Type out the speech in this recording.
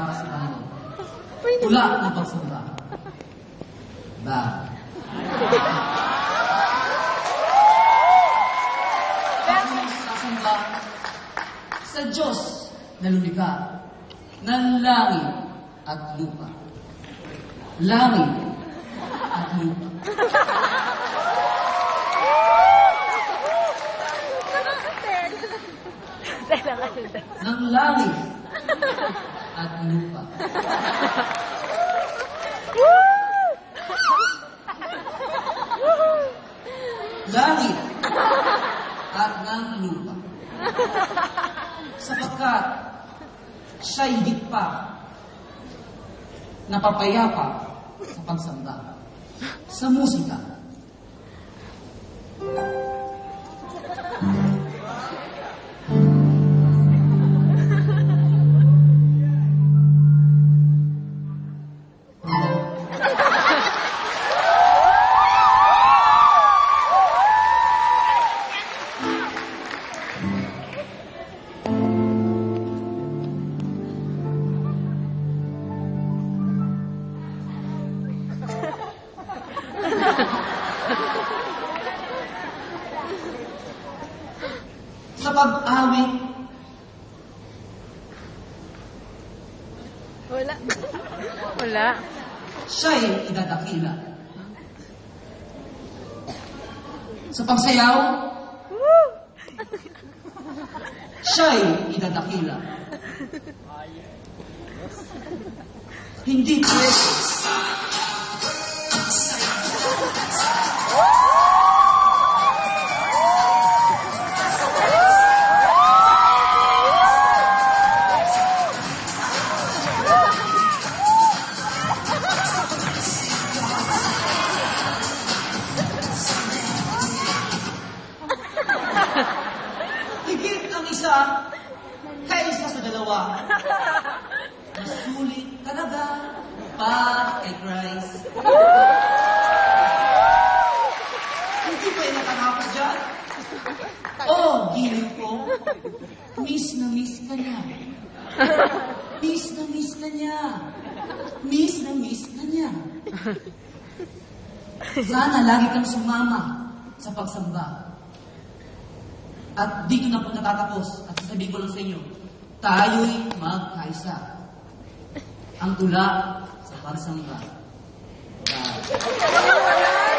para sa Panginoon. Tula ng pagsamba. Ba. Aking sasamba sa Diyos na lumikha ng langit at lupa. Langit at lupa. Ng langit at lupa. Langit at ng lupa. Sapagkat siya'y higit pa napapayapa sa pagsamba, sa musika. Sa pag-awit, Wala. siya'y idadakila. Sa pagsayaw, siya'y idadakila. Hindi pwede. Higit ang isa kaysa sa dalawa. Masulit talaga para kay Christ. Hindi ba yung natanapos dyan? Oh, giliw ko. Miss na miss ka niya. Miss na miss ka niya. Miss na miss ka niya. Sana lagi kang sumama sa pagsamba. At dito na po natatapos at sasabihin ko lang sa inyo, tayo'y magkaisa. Ang tula sa pagsamba. Bye.